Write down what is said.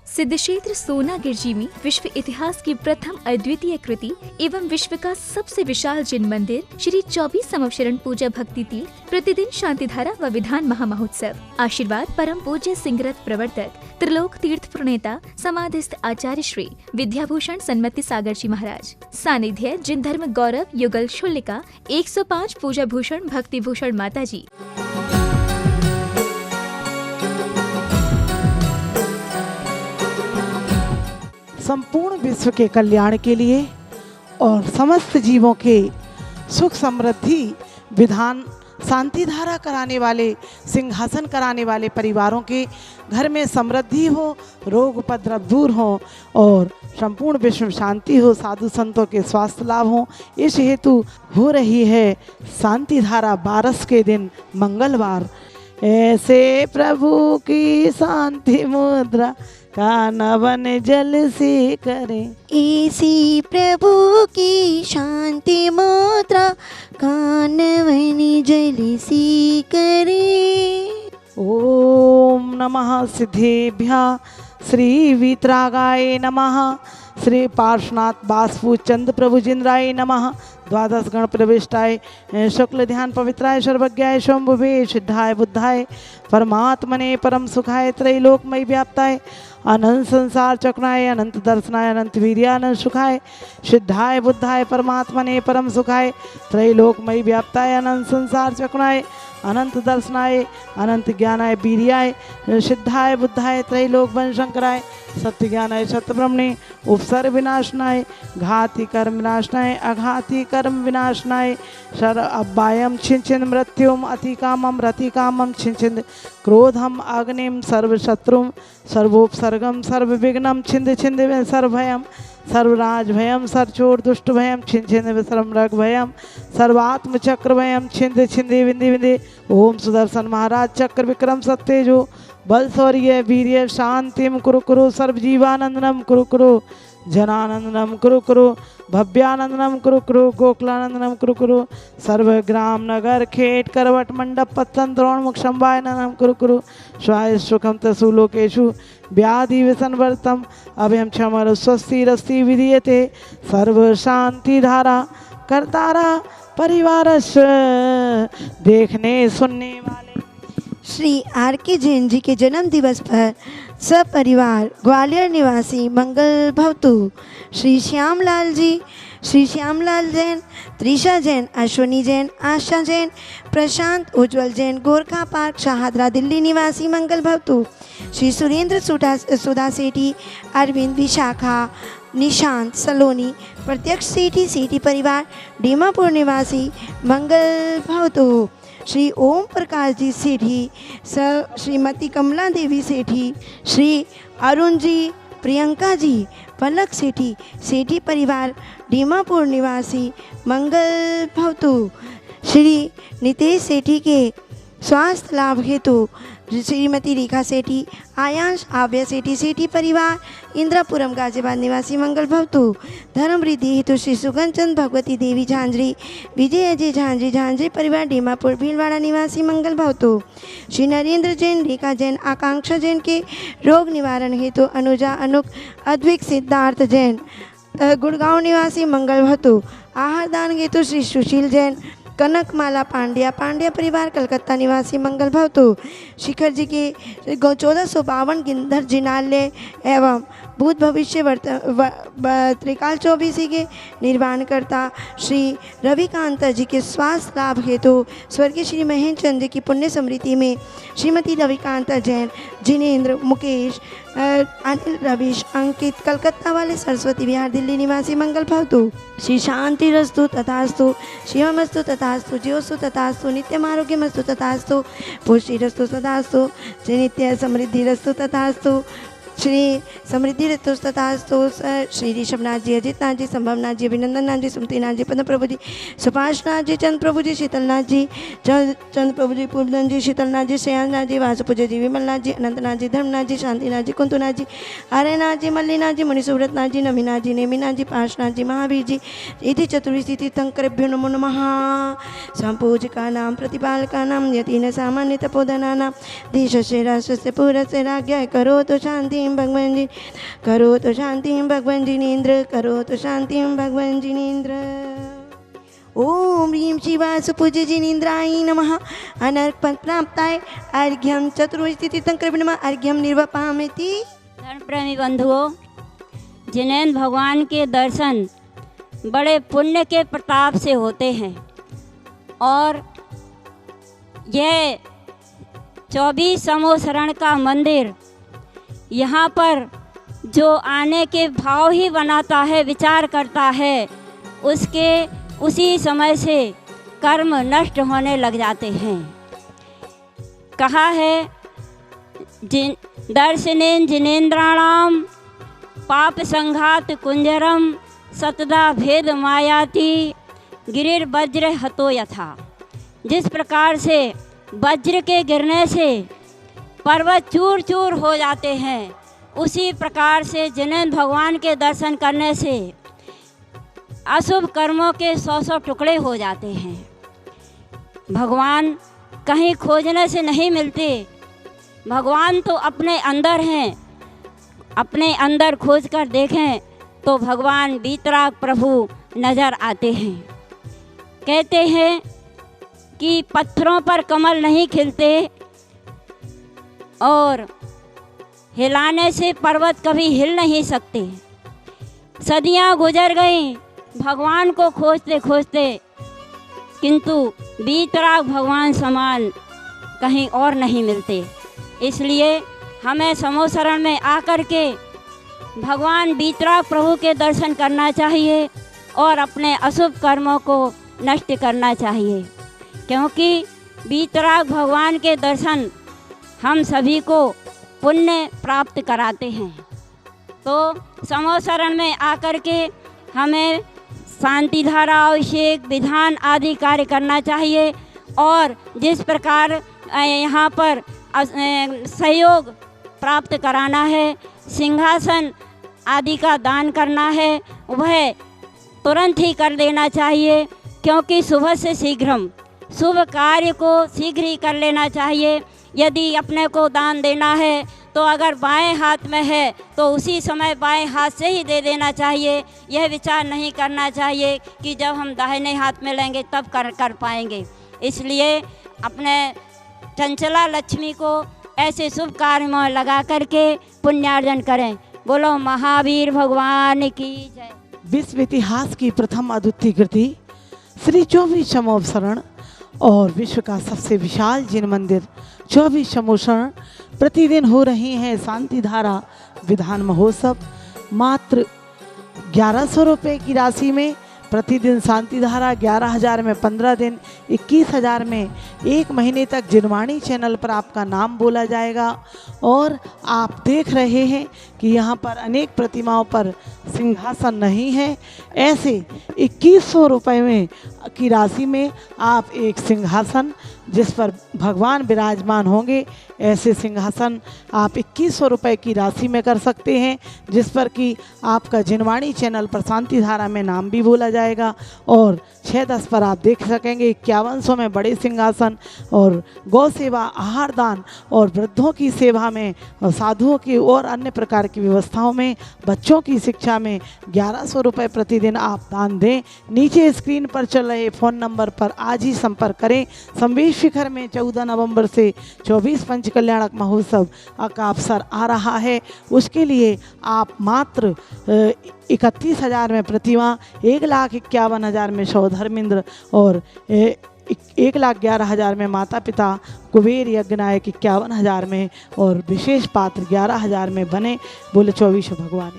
सिद्धक्षेत्र सोनागिर जी में विश्व इतिहास की प्रथम अद्वितीय कृति एवं विश्व का सबसे विशाल जिन मंदिर श्री 24 समवशरण पूजा भक्ति तीर्थ प्रतिदिन शांतिधारा व विधान महामहोत्सव। आशीर्वाद परम पूज्य सिंहरथ प्रवर्तक त्रिलोक तीर्थ प्रणेता समाधिस्थ आचार्य श्री विद्याभूषण सन्मति सागर जी महाराज। सानिध्य जिन धर्म गौरव युगल शुल्लिका 105 पूजा भूषण भक्ति भूषण माता जी। संपूर्ण विश्व के कल्याण के लिए और समस्त जीवों के सुख समृद्धि विधान शांति धारा कराने वाले सिंहासन कराने वाले परिवारों के घर में समृद्धि हो, रोग उपद्रव दूर हो और संपूर्ण विश्व में शांति हो, साधु संतों के स्वास्थ्य लाभ हो। इस हेतु हो रही है शांति धारा 12 के दिन मंगलवार। ऐसे प्रभु की शांति मुद्रा का नवन जल से करें, ऐसी प्रभु की शांति मुद्रा का नवन जल से करें। ओम नमः सिद्धेभ्यः श्री वीतरागाय नमः, श्री पार्श्वनाथ बासु चंद प्रभुजिंद्राय नमः, द्वादश गण प्रविष्टाय शुक्ल ध्यान पवित्राय सर्वज्ञाय शंभुवे सिद्धाय बुद्धाय परमात्मने परम सुखाय त्रैलोकमय व्याप्ताय अनंत संसार चक्राय अनंत दर्शनाय अनंत वीर्यानंद सुखाय सिद्धाय बुद्धाय परमात्मने परम सुखाय त्रैलोकमय व्याप्ताय अनंत संसार चक्राय अनंत दर्शनाय अनंत ज्ञानाय वीर्याय सिद्धाय बुद्धाय त्रैलोक वंशंकराय सत्य ज्ञानाय सत्य ब्रह्मणे उपसर्ग विनाशनाय घाति कर्म विनाशनाय अघाति कर्म विनाशनाय शर अब्बायम छिंचिन मृत्युम अति कामम रति कामम छिंचिन क्रोधम अग्निम सर्वशत्रुम सर्वोपसर्गम सर्वविघ्नम छिंद छिंद सर्वभयम सर्वराज भयम सरचोर दुष्ट भयम छिंद छिंद विसर्ग भयम सर्वात्म चक्र भयम छिंद छिंदे विंदे विंदे। ओम सुदर्शन महाराज चक्र विक्रम सत्तेजो बल शौर्य वीर्य शांतिम कुरु कुरु सर्वजीवानंदनम कुरु कुरु जनानंदनम कुरु कुरु भव्यानंदनम कुरु कुरु गोकुलानंदनम कुरु कुरु सर्वग्राम नगर खेट करवट मंडप पत्तन द्रोण मुख शंभायनम कुरु कुरु स्वाय सुखम तसुलोकेशु व्याधि विसंवर्तम अभयम क्षमर स्वस्ति रस्ति विधीयते सर्व शांति धारा करतारा परिवारस्य देखने सुनने वाले। श्री आर के जैन जी के जन्म दिवस पर सपरिवार ग्वालियर निवासी मंगल भवतु। श्री श्यामलाल जी, श्री श्यामलाल जैन, त्रिशा जैन, अश्वनी जैन, आशा जैन, प्रशांत उज्जवल जैन, गोरखा पार्क शाहदरा दिल्ली निवासी मंगल भवतु। श्री सुरेंद्र सुधा सेठी, अरविंद विशाखा, निशांत सलोनी, प्रत्यक्ष सेठी, सेठी परिवार डीमापुर निवासी मंगल भवतु। श्री ओम प्रकाश जी सेठी, श्रीमती कमला देवी सेठी, श्री अरुण जी, प्रियंका जी, पलक सेठी, सेठी परिवार डीमापुर निवासी मंगल भवतु। श्री नितेश सेठी के स्वास्थ्य लाभ हेतु श्रीमती रेखा सेठी, आयांश आव्य सेठी, सेठी परिवार इंद्रापुरम गाजियाबाद निवासी मंगल भवतु। धर्म वृद्धि हेतु श्री सुगन चंद भगवती देवी झांझरी, विजय अजय झांझरी, झांझरी परिवार डीमापुर भीलवाड़ा निवासी मंगल भवतु। श्री नरेंद्र जैन, रेखा जैन, आकांक्षा जैन के रोग निवारण हेतु अनुजा अनुक अद्विक सिद्धार्थ जैन गुड़गांव निवासी मंगल भवतु। आहार दान हेतु श्री सुशील जैन, कनकमाला पांड्या, पांड्या परिवार कलकत्ता निवासी मंगल भवतु। शिखर जी के 1452 गिंधर जिनालय एवं भूत भविष्य त्रिकाल चौबीसी के निर्माणकर्ता श्री रविकांत जी के स्वास्थ्य लाभ हेतु स्वर्गीय श्री महेंद्र चंद जी की पुण्य स्मृति में श्रीमती रविकांत जैन, जिनेन्द्र, मुकेश, अनिल, रविश, अंकित कलकत्ता वाले सरस्वती विहार दिल्ली निवासी मंगल भवतु। श्री शांति रस्तु तथास्तु, शिवमस्तु तथास्तु, ज्योस्तु तथास्तु, नित्यम आरोग्यमस्तु तथास्तु, पुष्टि रस्तु तथास्तु, श्री नित्य समृद्धि रस्तु तथास्तु, श्री समृद्धि ऋतु तथास्तु। श्री ऋषभनाथ जी, अजितनाथ जी, संभवनाथ जी, अभिनंदन नाथ जी, सुमतिनाथ जी, पद्म प्रभु जी, सुभाषनाथ जी, चंद प्रभु जी, शीतलनाथ जी, चंद प्रभु जी, पूर्णन जी, शीतलनाथ जी, श्रेयांशनाथ जी, वासुपूजा जी, विमलनाथ जी, अनंतनाथ जी, धर्मनाथ जी, शांतिनाथ जी, कुंतुनाथ जी, आर्यनाथ जी, मल्लीनाथ जी, मुनिसुव्रतनाथ जी, नवीनाथ जी, नेमिनाथ जी, पार्शनाथ जी, महावीर जी, इति चतुर्विधि तीर्थंकरेभ्यो नमो नमः। संपूजकानां प्रतिपालकानां यतीन सामान्य तपोधनानां देशस्य राष्ट्रस्य पुरस्य राज्ञाय करोतु शान्तिं भगवान जी, करो तो शांति भगवान जिनेन्द्र, करो तो शांति भगवान जिनेन्द्र। ओम ह्रीं शिवा सुपूज्य जिनेन्द्राय नमः। अनर्पण प्राप्ताय अर्घ्यम चतुर्विंशति तीर्थंकर नमः। अर्घ्यम निर्वपामिति। धर्म प्रेमी बंधुओं, जिनेन्द्र भगवान के दर्शन बड़े पुण्य के प्रताप से होते हैं और यह 24 समूह शरण का मंदिर, यहाँ पर जो आने के भाव ही बनाता है, विचार करता है, उसके उसी समय से कर्म नष्ट होने लग जाते हैं। कहा है दर्शनेन जिनेन्द्राणाम पाप संघात कुंजरम सतदा भेद मायाति गिरिर्वज्र हतो यथा। जिस प्रकार से वज्र के गिरने से पर्वत चूर चूर हो जाते हैं, उसी प्रकार से जिनेन्द्र भगवान के दर्शन करने से अशुभ कर्मों के 100 टुकड़े हो जाते हैं। भगवान कहीं खोजने से नहीं मिलते, भगवान तो अपने अंदर हैं। अपने अंदर खोज कर देखें तो भगवान वीतराग प्रभु नज़र आते हैं। कहते हैं कि पत्थरों पर कमल नहीं खिलते और हिलाने से पर्वत कभी हिल नहीं सकते। सदियां गुजर गईं भगवान को खोजते खोजते, किंतु वीतराग भगवान समान कहीं और नहीं मिलते। इसलिए हमें समूह शरण में आकर के भगवान वीतराग प्रभु के दर्शन करना चाहिए और अपने अशुभ कर्मों को नष्ट करना चाहिए, क्योंकि वीतराग भगवान के दर्शन हम सभी को पुण्य प्राप्त कराते हैं। तो समूह शरण में आकर के हमें शांति धारा, अभिषेक, विधान आदि कार्य करना चाहिए और जिस प्रकार यहाँ पर सहयोग प्राप्त कराना है, सिंहासन आदि का दान करना है, वह तुरंत ही कर देना चाहिए, क्योंकि सुबह से शीघ्रम शुभ कार्य को शीघ्र ही कर लेना चाहिए। यदि अपने को दान देना है तो अगर बाएं हाथ में है तो उसी समय बाएं हाथ से ही दे देना चाहिए। यह विचार नहीं करना चाहिए कि जब हम दाहिने हाथ में लेंगे तब कर पाएंगे। इसलिए अपने चंचला लक्ष्मी को ऐसे शुभ कार्य में लगा करके पुण्यार्जन करें। बोलो महावीर भगवान की जय। विश्व इतिहास की प्रथम अद्वितीय कृति श्री 24 समूह शरण और विश्व का सबसे विशाल जिन मंदिर 24 समूह शरण प्रतिदिन हो रही हैं शांति धारा विधान महोत्सव। मात्र 1100 रुपये की राशि में प्रतिदिन शांति धारा, 11,000 में 15 दिन, 21,000 में 1 महीने तक जिनवाणी चैनल पर आपका नाम बोला जाएगा। और आप देख रहे हैं कि यहाँ पर अनेक प्रतिमाओं पर सिंहासन नहीं है। ऐसे 2100 रुपये में की राशि में आप एक सिंहासन जिस पर भगवान विराजमान होंगे, ऐसे सिंहासन आप 2100 रुपये की राशि में कर सकते हैं, जिस पर कि आपका जिनवाणी चैनल पर शांति धारा में नाम भी बोला जाएगा। और 6-10 पर आप देख सकेंगे 5100 में बड़े सिंहासन और गौ सेवा, आहार दान और वृद्धों की सेवा में और साधुओं की और अन्य प्रकार की व्यवस्थाओं में, बच्चों की शिक्षा में 1100 रुपये प्रतिदिन आप दान दें। नीचे स्क्रीन पर चल रहे फ़ोन नंबर पर आज ही संपर्क करें। संवेश शिखर में 14 नवंबर से 24 पंच कल्याणक महोत्सव का अवसर आ रहा है। उसके लिए आप मात्र 31,000 में प्रतिमा, 1,51,000 में सौधर्मेंद्र और 1,11,000 में माता पिता कुबेर यज्ञनायक 51,000 में और विशेष पात्र 11,000 में बने। बोले 24 भगवान।